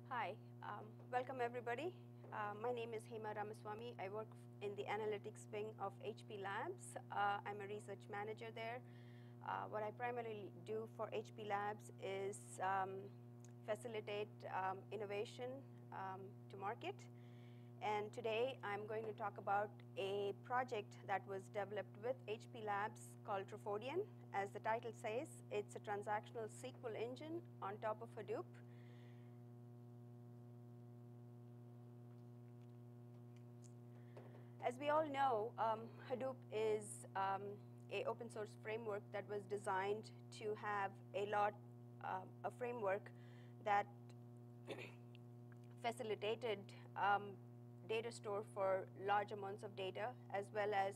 Hi, welcome everybody. My name is Hema Ramaswamy. I work in the analytics wing of HP Labs. I'm a research manager there. What I primarily do for HP Labs is facilitate innovation to market. And today I'm going to talk about a project that was developed with HP Labs called Trafodion. As the title says, it's a transactional SQL engine on top of Hadoop. As we all know, Hadoop is a open source framework that was designed to have a framework that facilitated data store for large amounts of data, as well as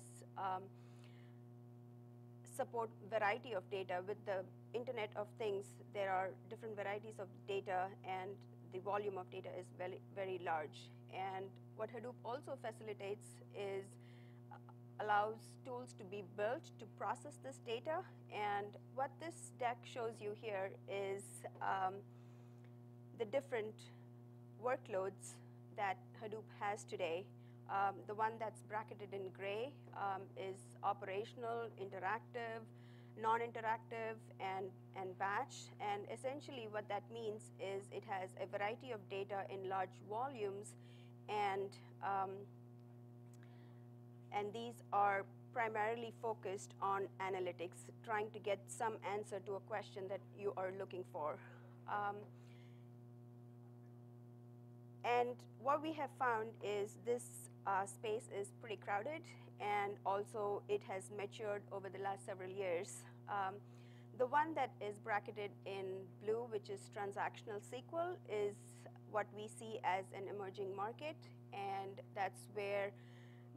support variety of data. With the Internet of Things, there are different varieties of data, and the volume of data is very, very large. And what Hadoop also facilitates is allows tools to be built to process this data. And what this deck shows you here is the different workloads that Hadoop has today. The one that's bracketed in gray is operational, interactive, non-interactive, and batch. And essentially what that means is it has a variety of data in large volumes, and these are primarily focused on analytics, trying to get some answer to a question that you are looking for. And what we have found is this space is pretty crowded, and also it has matured over the last several years. The one that is bracketed in blue, which is transactional SQL, is what we see as an emerging market, and that's where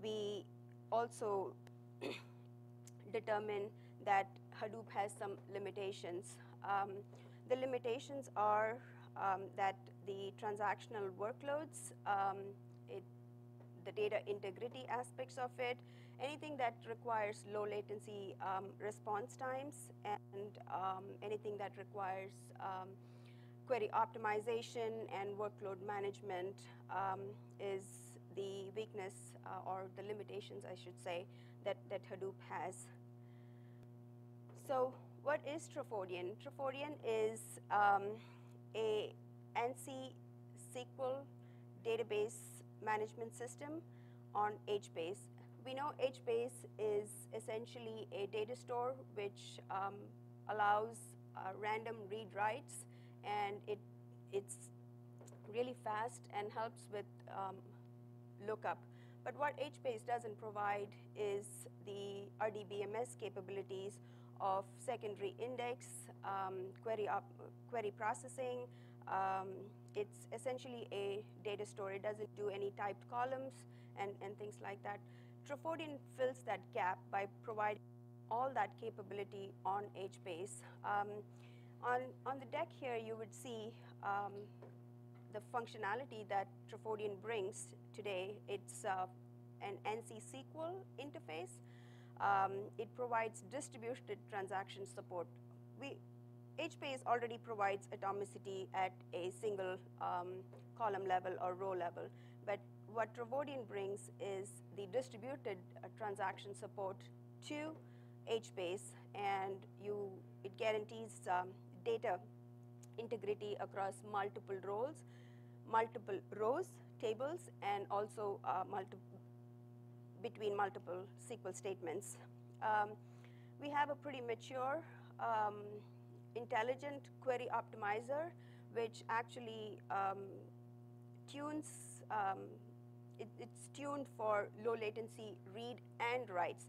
we also determine that Hadoop has some limitations. The limitations are that the transactional workloads, the data integrity aspects of it, anything that requires low latency response times, and anything that requires query optimization and workload management is the weakness or the limitations, I should say, that Hadoop has. So what is Trafodion? Trafodion is a ANSI SQL database management system on HBase. We know HBase is essentially a data store which allows random read writes, and it's really fast and helps with lookup. But what HBase doesn't provide is the RDBMS capabilities of secondary index, query processing. It's essentially a data store. It doesn't do any typed columns and things like that. Trafodion fills that gap by providing all that capability on HBase. On the deck here, you would see the functionality that Trafodion brings today. It's an ANSI SQL interface. It provides distributed transaction support. HBase already provides atomicity at a single column level or row level, but what Trafodion brings is the distributed transaction support to HBase, and it guarantees data integrity across multiple rows, tables, and also between multiple SQL statements. We have a pretty mature intelligent query optimizer, which actually tunes, it's tuned for low latency read and writes.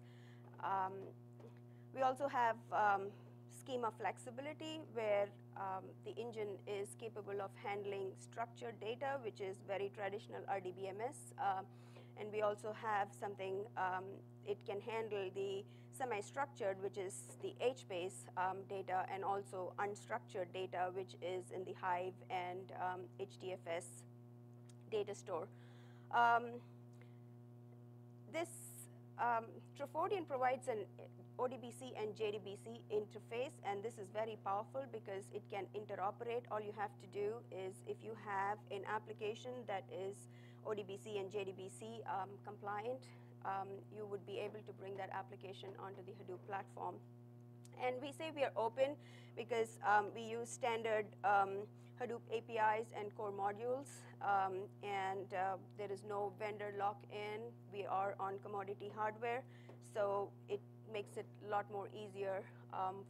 We also have schema flexibility, where the engine is capable of handling structured data, which is very traditional RDBMS. And we also have something, it can handle the semi-structured, which is the HBase data, and also unstructured data, which is in the Hive and HDFS data store. This Trafodion provides ODBC and JDBC interface, and this is very powerful because it can interoperate. All you have to do is, if you have an application that is ODBC and JDBC compliant, you would be able to bring that application onto the Hadoop platform. And we say we are open because we use standard Hadoop APIs and core modules, and there is no vendor lock-in. We are on commodity hardware, so it makes it a lot more easier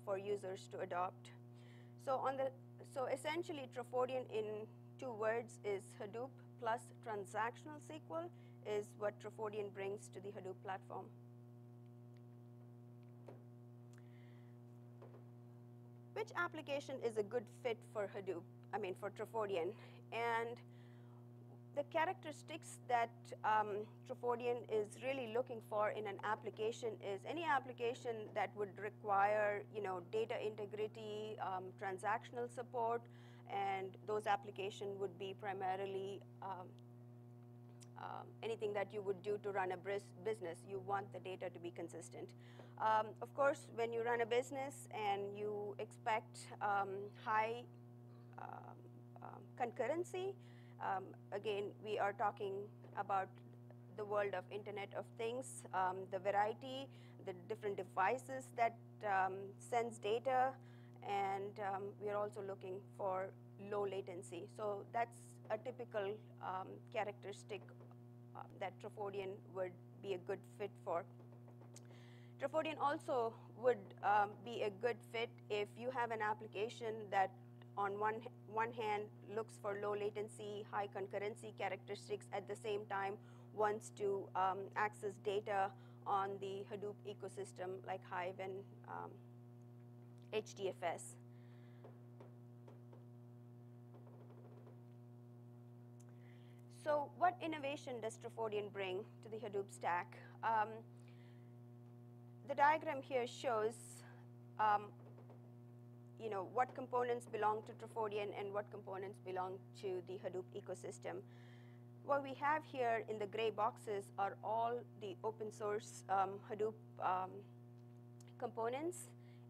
for users to adopt. So essentially, Trafodion in 2 words is Hadoop plus transactional SQL is what Trafodion brings to the Hadoop platform. Which application is a good fit for Hadoop, for Trafodion? And the characteristics that Trafodion is really looking for in an application is any application that would require, data integrity, transactional support, and those applications would be primarily anything that you would do to run a business. You want the data to be consistent. Of course, when you run a business and you expect high concurrency, again, we are talking about the world of Internet of Things, the variety, the different devices that sends data, and we are also looking for low latency. So that's a typical characteristic that Trafodion would be a good fit for. Trafodion also would be a good fit if you have an application that on one hand looks for low latency, high concurrency characteristics, at the same time wants to access data on the Hadoop ecosystem like Hive and HDFS. So what innovation does Trafodion bring to the Hadoop stack? The diagram here shows what components belong to Trafodion and what components belong to the Hadoop ecosystem. What we have here in the gray boxes are all the open source Hadoop components,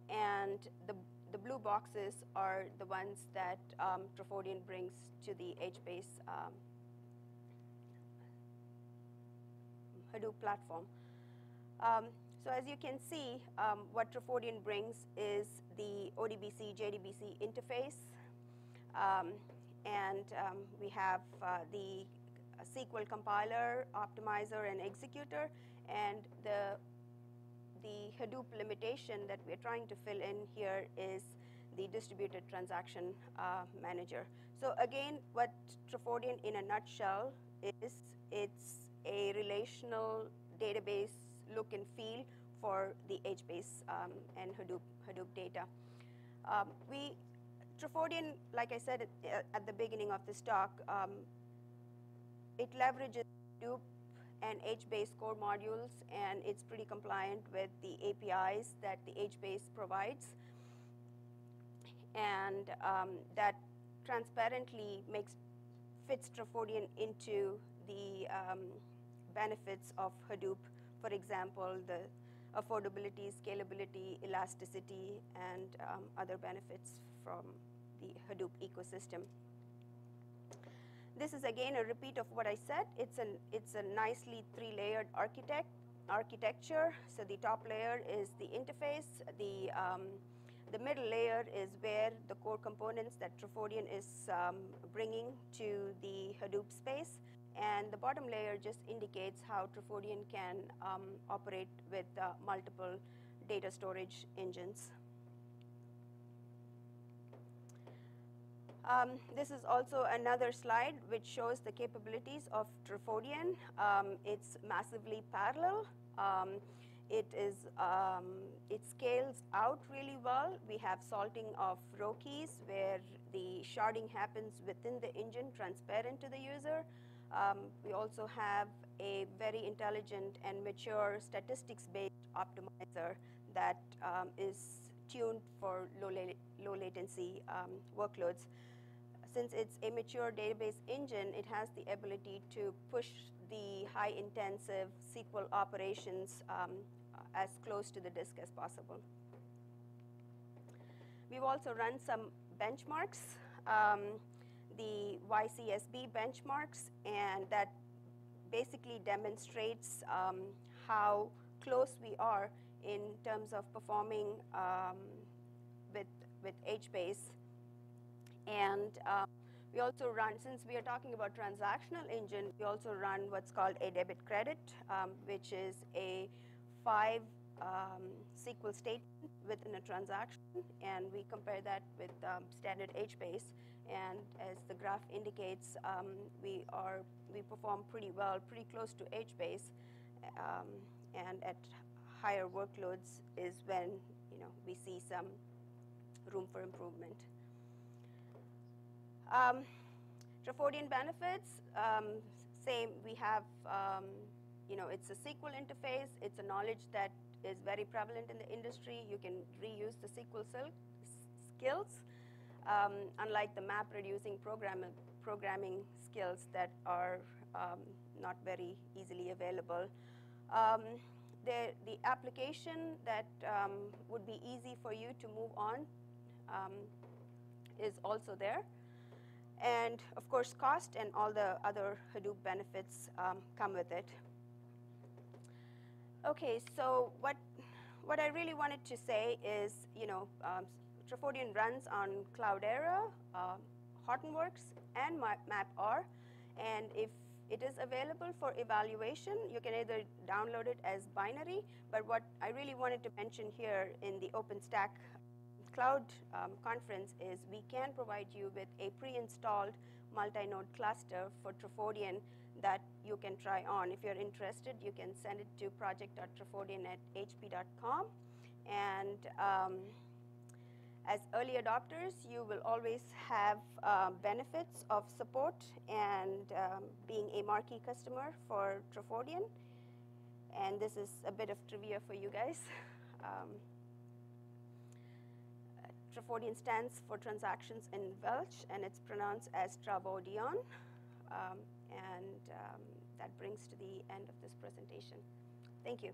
and the blue boxes are the ones that Trafodion brings to the HBase Hadoop platform. So as you can see, what Trafodion brings is the ODBC JDBC interface, and we have the SQL compiler, optimizer, and executor, and the Hadoop limitation that we're trying to fill in here is the distributed transaction manager. So again, what Trafodion in a nutshell is, it's a relational database look and feel for the HBase and Hadoop data. Trafodion, like I said at the beginning of this talk, it leverages Hadoop and HBase core modules, and it's pretty compliant with the APIs that the HBase provides. And that transparently fits Trafodion into the benefits of Hadoop. For example, the affordability, scalability, elasticity, and other benefits from the Hadoop ecosystem. This is again a repeat of what I said. It's a nicely 3-layered architecture. So the top layer is the interface. The middle layer is where the core components that Trafodion is bringing to the Hadoop space. And the bottom layer just indicates how Trafodion can operate with multiple data storage engines. This is also another slide which shows the capabilities of Trafodion. It's massively parallel. It scales out really well. We have salting of row keys where the sharding happens within the engine, transparent to the user. We also have a very intelligent and mature statistics-based optimizer that is tuned for low latency workloads. Since it's a mature database engine, it has the ability to push the high intensive SQL operations as close to the disk as possible. We've also run some benchmarks, the YCSB benchmarks, and that basically demonstrates how close we are in terms of performing with HBase. And we also run, since we are talking about transactional engine, we also run what's called a debit credit, which is a 5 SQL statement within a transaction, and we compare that with standard HBase. And as the graph indicates, we perform pretty well, pretty close to HBase, and at higher workloads is when we see some room for improvement. Trafodion benefits, same. We have, it's a SQL interface. It's a knowledge that is very prevalent in the industry. You can reuse the SQL skills, unlike the map-reducing programming skills that are not very easily available. The application that would be easy for you to move on is also there. And of course, cost and all the other Hadoop benefits come with it. Okay, so what I really wanted to say is, Trafodion runs on Cloudera, Hortonworks, and MapR. And if it is available for evaluation, you can either download it as binary, but what I really wanted to mention here in the OpenStack Cloud conference is we can provide you with a pre-installed multi-node cluster for Trafodion that you can try on. If you're interested, you can send it to project.trafodion@hp.com. And as early adopters, you will always have benefits of support and being a marquee customer for Trafodion. And this is a bit of trivia for you guys. Trafodion stands for transactions in Welsh, and it's pronounced as Trafodion. And that brings to the end of this presentation. Thank you.